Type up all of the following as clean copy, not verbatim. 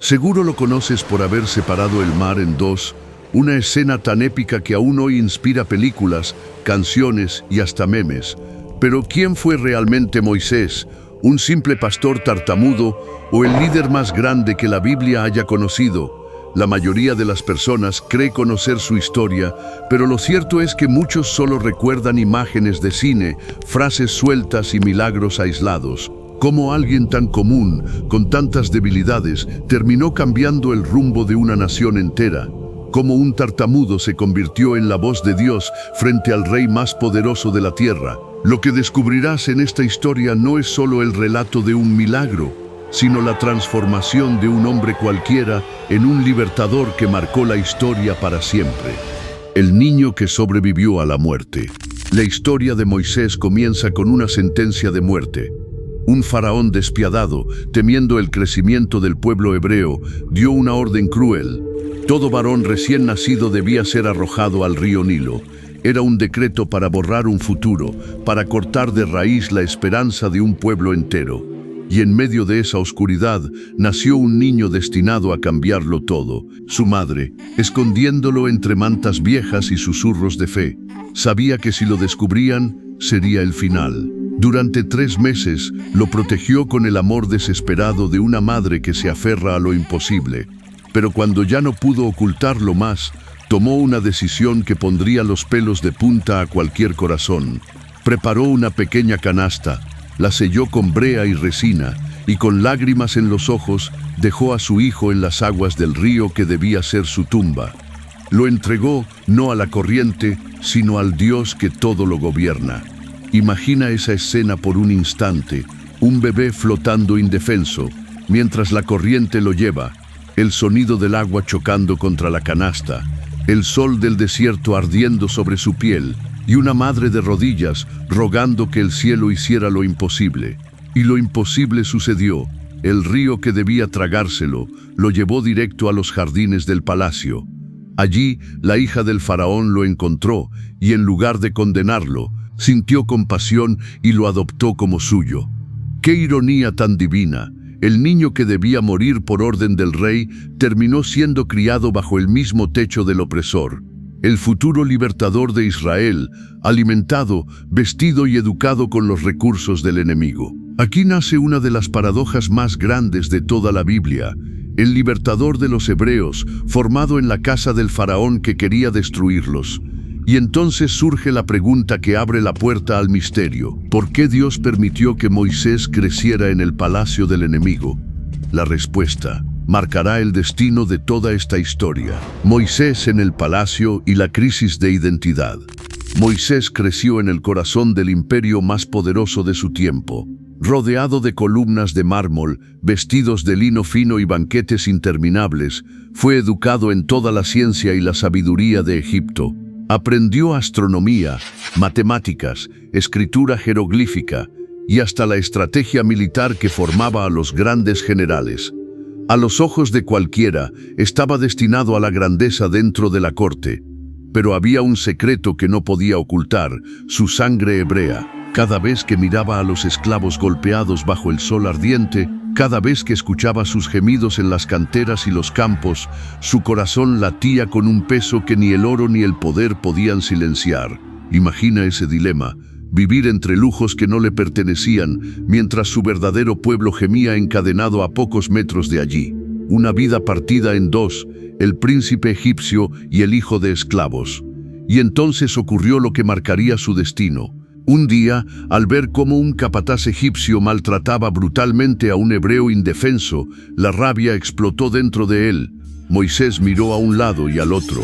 Seguro lo conoces por haber separado el mar en dos, una escena tan épica que aún hoy inspira películas, canciones y hasta memes. Pero ¿quién fue realmente Moisés? ¿Un simple pastor tartamudo o el líder más grande que la Biblia haya conocido? La mayoría de las personas cree conocer su historia, pero lo cierto es que muchos solo recuerdan imágenes de cine, frases sueltas y milagros aislados. ¿Cómo alguien tan común, con tantas debilidades, terminó cambiando el rumbo de una nación entera? ¿Cómo un tartamudo se convirtió en la voz de Dios frente al rey más poderoso de la tierra? Lo que descubrirás en esta historia no es solo el relato de un milagro, sino la transformación de un hombre cualquiera en un libertador que marcó la historia para siempre. El niño que sobrevivió a la muerte. La historia de Moisés comienza con una sentencia de muerte. Un faraón despiadado, temiendo el crecimiento del pueblo hebreo, dio una orden cruel. Todo varón recién nacido debía ser arrojado al río Nilo. Era un decreto para borrar un futuro, para cortar de raíz la esperanza de un pueblo entero. Y en medio de esa oscuridad nació un niño destinado a cambiarlo todo. Su madre, escondiéndolo entre mantas viejas y susurros de fe, sabía que si lo descubrían, sería el final. Durante 3 meses lo protegió con el amor desesperado de una madre que se aferra a lo imposible. Pero cuando ya no pudo ocultarlo más, tomó una decisión que pondría los pelos de punta a cualquier corazón. Preparó una pequeña canasta, la selló con brea y resina, y con lágrimas en los ojos dejó a su hijo en las aguas del río que debía ser su tumba. Lo entregó no a la corriente, sino al Dios que todo lo gobierna. Imagina esa escena por un instante, un bebé flotando indefenso, mientras la corriente lo lleva, el sonido del agua chocando contra la canasta, el sol del desierto ardiendo sobre su piel, y una madre de rodillas rogando que el cielo hiciera lo imposible. Y lo imposible sucedió. El río que debía tragárselo lo llevó directo a los jardines del palacio. Allí, la hija del faraón lo encontró y en lugar de condenarlo, sintió compasión y lo adoptó como suyo. ¡Qué ironía tan divina! El niño que debía morir por orden del rey terminó siendo criado bajo el mismo techo del opresor. El futuro libertador de Israel, alimentado, vestido y educado con los recursos del enemigo. Aquí nace una de las paradojas más grandes de toda la Biblia. El libertador de los hebreos, formado en la casa del faraón que quería destruirlos. Y entonces surge la pregunta que abre la puerta al misterio. ¿Por qué Dios permitió que Moisés creciera en el palacio del enemigo? La respuesta marcará el destino de toda esta historia. Moisés en el palacio y la crisis de identidad. Moisés creció en el corazón del imperio más poderoso de su tiempo. Rodeado de columnas de mármol, vestidos de lino fino y banquetes interminables, fue educado en toda la ciencia y la sabiduría de Egipto. Aprendió astronomía, matemáticas, escritura jeroglífica y hasta la estrategia militar que formaba a los grandes generales. A los ojos de cualquiera, estaba destinado a la grandeza dentro de la corte. Pero había un secreto que no podía ocultar, su sangre hebrea. Cada vez que miraba a los esclavos golpeados bajo el sol ardiente, cada vez que escuchaba sus gemidos en las canteras y los campos, su corazón latía con un peso que ni el oro ni el poder podían silenciar. Imagina ese dilema, vivir entre lujos que no le pertenecían, mientras su verdadero pueblo gemía encadenado a pocos metros de allí. Una vida partida en dos, el príncipe egipcio y el hijo de esclavos. Y entonces ocurrió lo que marcaría su destino. Un día, al ver cómo un capataz egipcio maltrataba brutalmente a un hebreo indefenso, la rabia explotó dentro de él. Moisés miró a un lado y al otro,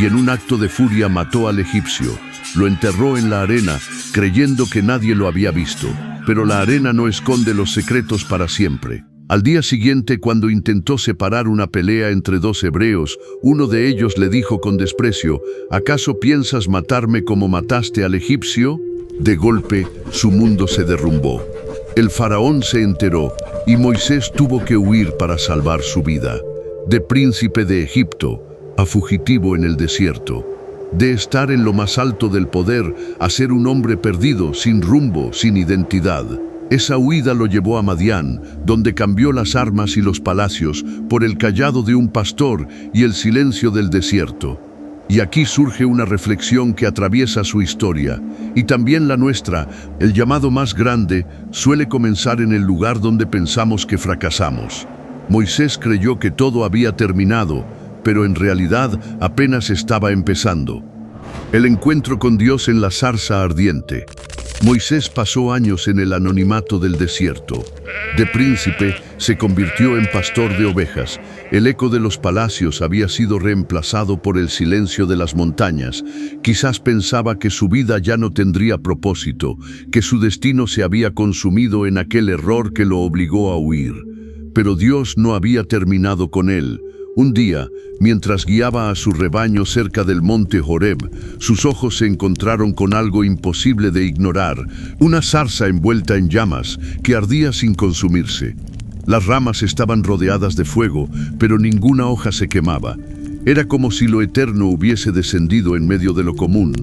y en un acto de furia mató al egipcio. Lo enterró en la arena, creyendo que nadie lo había visto. Pero la arena no esconde los secretos para siempre. Al día siguiente, cuando intentó separar una pelea entre 2 hebreos, uno de ellos le dijo con desprecio: ¿acaso piensas matarme como mataste al egipcio? De golpe, su mundo se derrumbó. El faraón se enteró y Moisés tuvo que huir para salvar su vida. De príncipe de Egipto a fugitivo en el desierto. De estar en lo más alto del poder a ser un hombre perdido, sin rumbo, sin identidad. Esa huida lo llevó a Madián, donde cambió las armas y los palacios por el cayado de un pastor y el silencio del desierto. Y aquí surge una reflexión que atraviesa su historia, y también la nuestra. El llamado más grande suele comenzar en el lugar donde pensamos que fracasamos. Moisés creyó que todo había terminado, pero en realidad apenas estaba empezando. El encuentro con Dios en la zarza ardiente. Moisés pasó años en el anonimato del desierto. De príncipe se convirtió en pastor de ovejas. El eco de los palacios había sido reemplazado por el silencio de las montañas. Quizás pensaba que su vida ya no tendría propósito, que su destino se había consumido en aquel error que lo obligó a huir. Pero Dios no había terminado con él. Un día, mientras guiaba a su rebaño cerca del monte Horeb, sus ojos se encontraron con algo imposible de ignorar, una zarza envuelta en llamas que ardía sin consumirse. Las ramas estaban rodeadas de fuego, pero ninguna hoja se quemaba. Era como si lo eterno hubiese descendido en medio de lo común.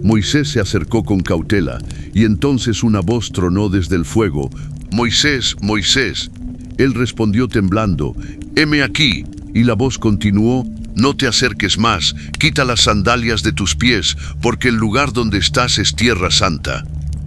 Moisés se acercó con cautela, y entonces una voz tronó desde el fuego: «Moisés, Moisés». Él respondió temblando: «Heme aquí». Y la voz continuó: «No te acerques más, quita las sandalias de tus pies, porque el lugar donde estás es tierra santa».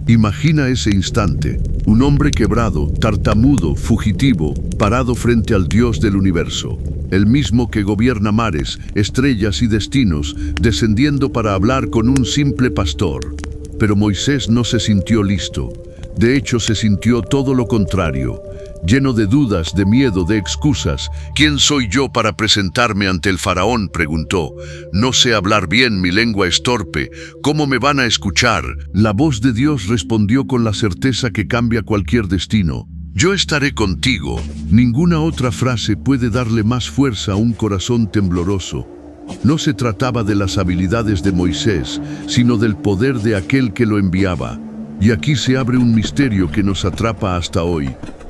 Imagina ese instante, un hombre quebrado, tartamudo, fugitivo, parado frente al Dios del universo, el mismo que gobierna mares, estrellas y destinos, descendiendo para hablar con un simple pastor. Pero Moisés no se sintió listo. De hecho, se sintió todo lo contrario. Lleno de dudas, de miedo, de excusas. «¿Quién soy yo para presentarme ante el faraón?», preguntó. «No sé hablar bien, mi lengua es torpe. ¿Cómo me van a escuchar?». La voz de Dios respondió con la certeza que cambia cualquier destino: «Yo estaré contigo». Ninguna otra frase puede darle más fuerza a un corazón tembloroso. No se trataba de las habilidades de Moisés, sino del poder de aquel que lo enviaba. Y aquí se abre un misterio que nos atrapa hasta hoy.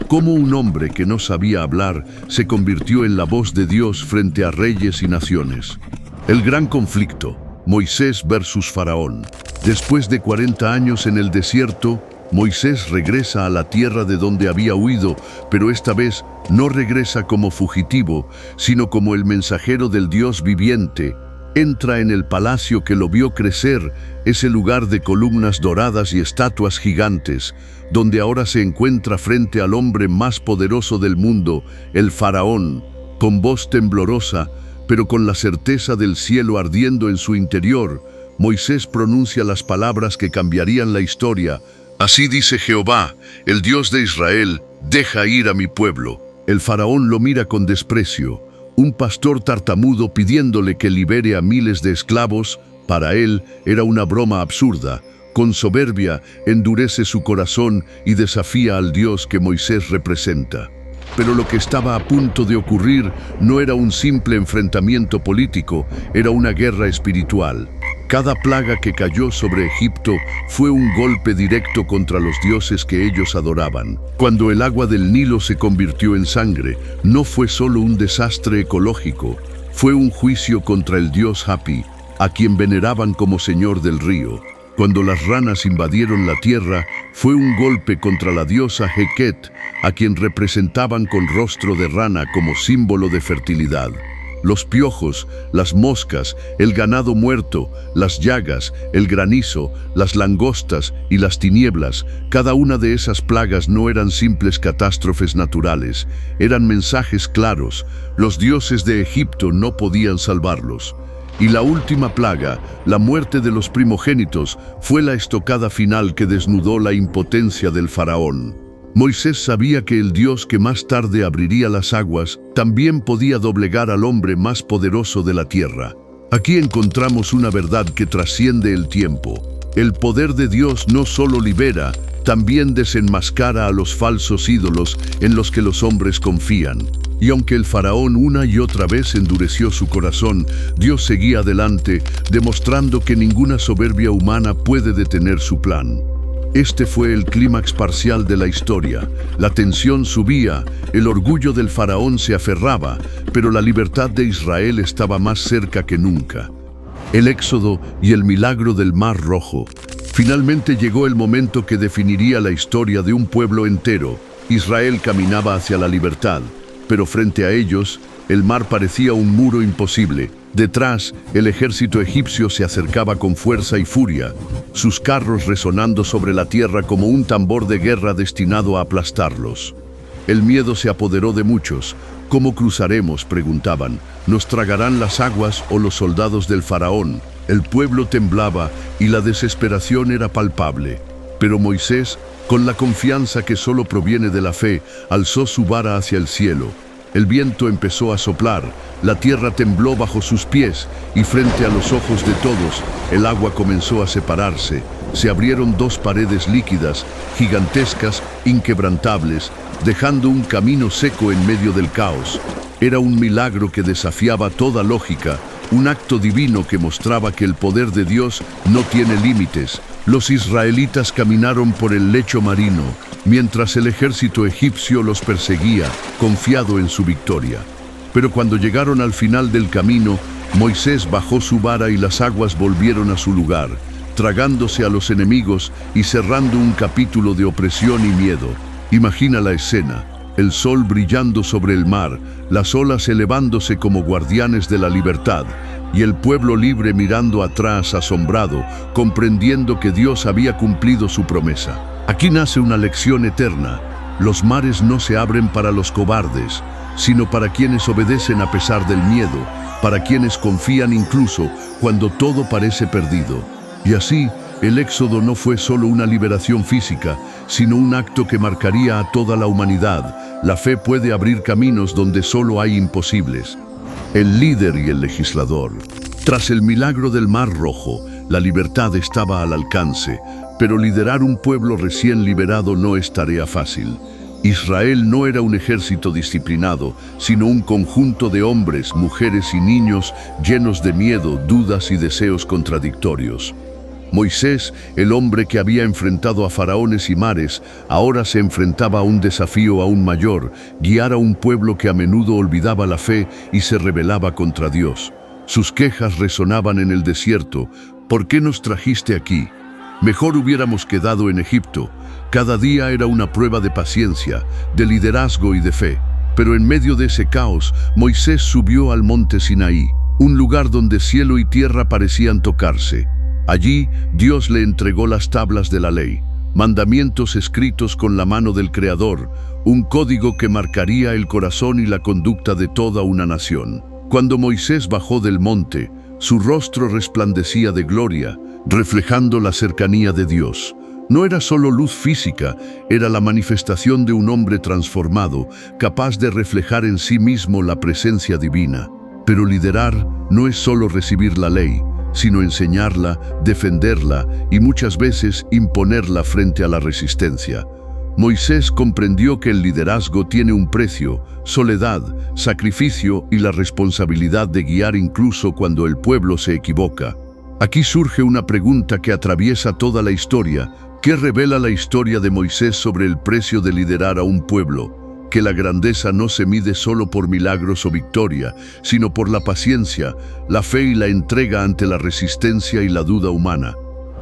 Cómo un hombre que no sabía hablar se convirtió en la voz de Dios frente a reyes y naciones. El gran conflicto, Moisés versus Faraón. Después de 40 años en el desierto, Moisés regresa a la tierra de donde había huido, pero esta vez no regresa como fugitivo, sino como el mensajero del Dios viviente. Entra en el palacio que lo vio crecer, ese lugar de columnas doradas y estatuas gigantes, donde ahora se encuentra frente al hombre más poderoso del mundo, el faraón. Con voz temblorosa, pero con la certeza del cielo ardiendo en su interior, Moisés pronuncia las palabras que cambiarían la historia. «Así dice Jehová, el Dios de Israel, deja ir a mi pueblo». El faraón lo mira con desprecio. Un pastor tartamudo pidiéndole que libere a miles de esclavos, para él era una broma absurda. Con soberbia endurece su corazón y desafía al Dios que Moisés representa. Pero lo que estaba a punto de ocurrir no era un simple enfrentamiento político, era una guerra espiritual. Cada plaga que cayó sobre Egipto fue un golpe directo contra los dioses que ellos adoraban. Cuando el agua del Nilo se convirtió en sangre, no fue solo un desastre ecológico, fue un juicio contra el dios Hapi, a quien veneraban como señor del río. Cuando las ranas invadieron la tierra, fue un golpe contra la diosa Heket, a quien representaban con rostro de rana como símbolo de fertilidad. Los piojos, las moscas, el ganado muerto, las llagas, el granizo, las langostas y las tinieblas, cada una de esas plagas no eran simples catástrofes naturales, eran mensajes claros. Los dioses de Egipto no podían salvarlos. Y la última plaga, la muerte de los primogénitos, fue la estocada final que desnudó la impotencia del faraón. Moisés sabía que el Dios que más tarde abriría las aguas también podía doblegar al hombre más poderoso de la tierra. Aquí encontramos una verdad que trasciende el tiempo. El poder de Dios no solo libera, también desenmascara a los falsos ídolos en los que los hombres confían. Y aunque el faraón una y otra vez endureció su corazón, Dios seguía adelante, demostrando que ninguna soberbia humana puede detener su plan. Este fue el clímax parcial de la historia. La tensión subía, el orgullo del faraón se aferraba, pero la libertad de Israel estaba más cerca que nunca. El éxodo y el milagro del Mar Rojo. Finalmente llegó el momento que definiría la historia de un pueblo entero. Israel caminaba hacia la libertad, pero frente a ellos, el mar parecía un muro imposible. Detrás, el ejército egipcio se acercaba con fuerza y furia, sus carros resonando sobre la tierra como un tambor de guerra destinado a aplastarlos. El miedo se apoderó de muchos. ¿Cómo cruzaremos?, preguntaban. ¿Nos tragarán las aguas o los soldados del faraón? El pueblo temblaba y la desesperación era palpable. Pero Moisés, con la confianza que solo proviene de la fe, alzó su vara hacia el cielo. El viento empezó a soplar, la tierra tembló bajo sus pies y frente a los ojos de todos, el agua comenzó a separarse. Se abrieron dos paredes líquidas, gigantescas, inquebrantables, dejando un camino seco en medio del caos. Era un milagro que desafiaba toda lógica, un acto divino que mostraba que el poder de Dios no tiene límites. Los israelitas caminaron por el lecho marino, mientras el ejército egipcio los perseguía, confiado en su victoria. Pero cuando llegaron al final del camino, Moisés bajó su vara y las aguas volvieron a su lugar, tragándose a los enemigos y cerrando un capítulo de opresión y miedo. Imagina la escena, el sol brillando sobre el mar, las olas elevándose como guardianes de la libertad, y el pueblo libre mirando atrás asombrado, comprendiendo que Dios había cumplido su promesa. Aquí nace una lección eterna. Los mares no se abren para los cobardes, sino para quienes obedecen a pesar del miedo, para quienes confían incluso cuando todo parece perdido. Y así, el éxodo no fue solo una liberación física, sino un acto que marcaría a toda la humanidad. La fe puede abrir caminos donde solo hay imposibles. El líder y el legislador. Tras el milagro del Mar Rojo, la libertad estaba al alcance, pero liderar un pueblo recién liberado no es tarea fácil. Israel no era un ejército disciplinado, sino un conjunto de hombres, mujeres y niños llenos de miedo, dudas y deseos contradictorios. Moisés, el hombre que había enfrentado a faraones y mares, ahora se enfrentaba a un desafío aún mayor: guiar a un pueblo que a menudo olvidaba la fe y se rebelaba contra Dios. Sus quejas resonaban en el desierto: ¿por qué nos trajiste aquí? Mejor hubiéramos quedado en Egipto. Cada día era una prueba de paciencia, de liderazgo y de fe. Pero en medio de ese caos, Moisés subió al monte Sinaí, un lugar donde cielo y tierra parecían tocarse. Allí, Dios le entregó las tablas de la ley, mandamientos escritos con la mano del Creador, un código que marcaría el corazón y la conducta de toda una nación. Cuando Moisés bajó del monte, su rostro resplandecía de gloria, reflejando la cercanía de Dios. No era solo luz física, era la manifestación de un hombre transformado, capaz de reflejar en sí mismo la presencia divina. Pero liderar no es solo recibir la ley, sino enseñarla, defenderla y muchas veces imponerla frente a la resistencia. Moisés comprendió que el liderazgo tiene un precio: soledad, sacrificio y la responsabilidad de guiar incluso cuando el pueblo se equivoca. Aquí surge una pregunta que atraviesa toda la historia. ¿Qué revela la historia de Moisés sobre el precio de liderar a un pueblo? Que la grandeza no se mide solo por milagros o victoria, sino por la paciencia, la fe y la entrega ante la resistencia y la duda humana.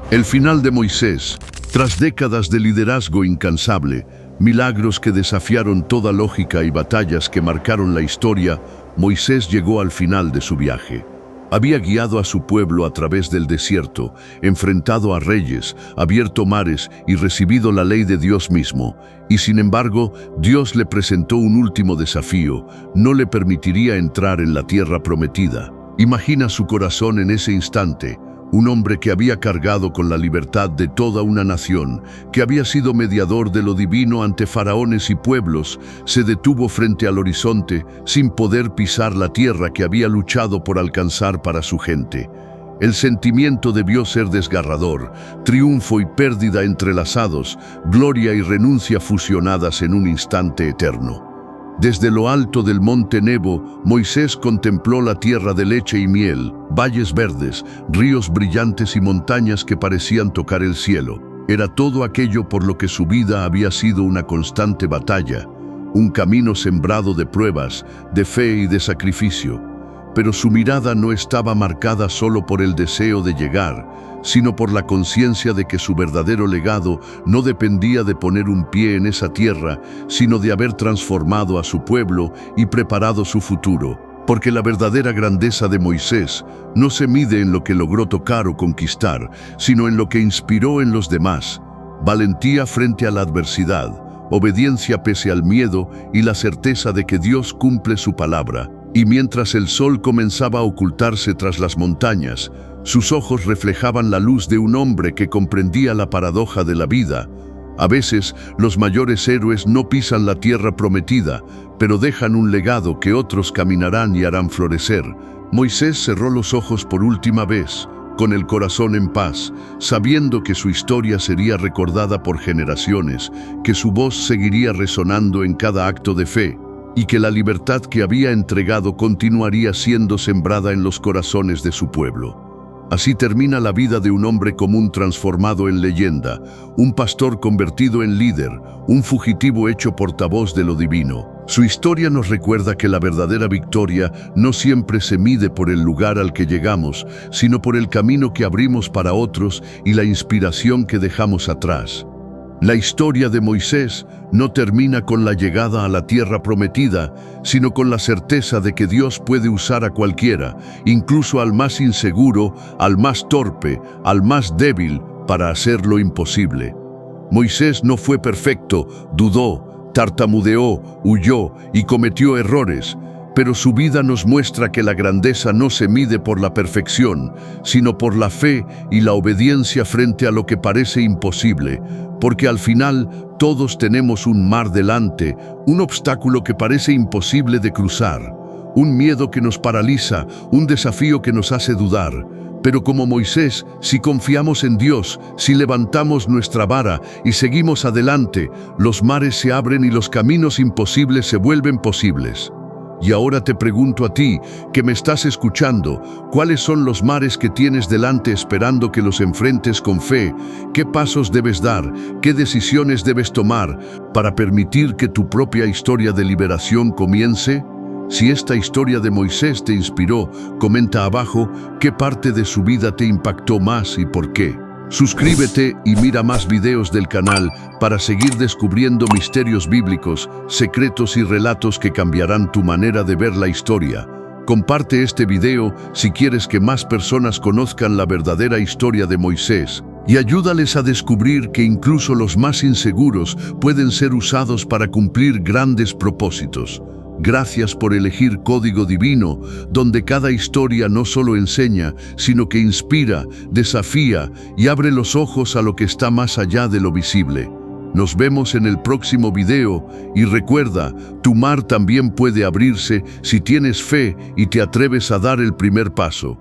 El final de Moisés, tras décadas de liderazgo incansable, milagros que desafiaron toda lógica y batallas que marcaron la historia, Moisés llegó al final de su viaje. Había guiado a su pueblo a través del desierto, enfrentado a reyes, abierto mares y recibido la ley de Dios mismo. Y sin embargo, Dios le presentó un último desafío: no le permitiría entrar en la tierra prometida. Imagina su corazón en ese instante. Un hombre que había cargado con la libertad de toda una nación, que había sido mediador de lo divino ante faraones y pueblos, se detuvo frente al horizonte sin poder pisar la tierra que había luchado por alcanzar para su gente. El sentimiento debió ser desgarrador: triunfo y pérdida entrelazados, gloria y renuncia fusionadas en un instante eterno. Desde lo alto del monte Nebo, Moisés contempló la tierra de leche y miel, valles verdes, ríos brillantes y montañas que parecían tocar el cielo. Era todo aquello por lo que su vida había sido una constante batalla, un camino sembrado de pruebas, de fe y de sacrificio. pero su mirada no estaba marcada solo por el deseo de llegar, sino por la conciencia de que su verdadero legado no dependía de poner un pie en esa tierra, sino de haber transformado a su pueblo y preparado su futuro. Porque la verdadera grandeza de Moisés no se mide en lo que logró tocar o conquistar, sino en lo que inspiró en los demás: valentía frente a la adversidad, obediencia pese al miedo y la certeza de que Dios cumple su palabra. Y mientras el sol comenzaba a ocultarse tras las montañas, sus ojos reflejaban la luz de un hombre que comprendía la paradoja de la vida. A veces, los mayores héroes no pisan la tierra prometida, pero dejan un legado que otros caminarán y harán florecer. Moisés cerró los ojos por última vez, con el corazón en paz, sabiendo que su historia sería recordada por generaciones, que su voz seguiría resonando en cada acto de fe, y que la libertad que había entregado continuaría siendo sembrada en los corazones de su pueblo. Así termina la vida de un hombre común transformado en leyenda, un pastor convertido en líder, un fugitivo hecho portavoz de lo divino. Su historia nos recuerda que la verdadera victoria no siempre se mide por el lugar al que llegamos, sino por el camino que abrimos para otros y la inspiración que dejamos atrás. La historia de Moisés no termina con la llegada a la tierra prometida, sino con la certeza de que Dios puede usar a cualquiera, incluso al más inseguro, al más torpe, al más débil, para hacer lo imposible. Moisés no fue perfecto, dudó, tartamudeó, huyó y cometió errores, pero su vida nos muestra que la grandeza no se mide por la perfección, sino por la fe y la obediencia frente a lo que parece imposible, porque al final todos tenemos un mar delante, un obstáculo que parece imposible de cruzar, un miedo que nos paraliza, un desafío que nos hace dudar. Pero como Moisés, si confiamos en Dios, si levantamos nuestra vara y seguimos adelante, los mares se abren y los caminos imposibles se vuelven posibles. Y ahora te pregunto a ti, que me estás escuchando, ¿cuáles son los mares que tienes delante esperando que los enfrentes con fe? ¿Qué pasos debes dar? ¿Qué decisiones debes tomar para permitir que tu propia historia de liberación comience? Si esta historia de Moisés te inspiró, comenta abajo qué parte de su vida te impactó más y por qué. Suscríbete y mira más videos del canal para seguir descubriendo misterios bíblicos, secretos y relatos que cambiarán tu manera de ver la historia. Comparte este video si quieres que más personas conozcan la verdadera historia de Moisés, y ayúdales a descubrir que incluso los más inseguros pueden ser usados para cumplir grandes propósitos. Gracias por elegir Código Divino, donde cada historia no solo enseña, sino que inspira, desafía y abre los ojos a lo que está más allá de lo visible. Nos vemos en el próximo video y recuerda, tu mar también puede abrirse si tienes fe y te atreves a dar el primer paso.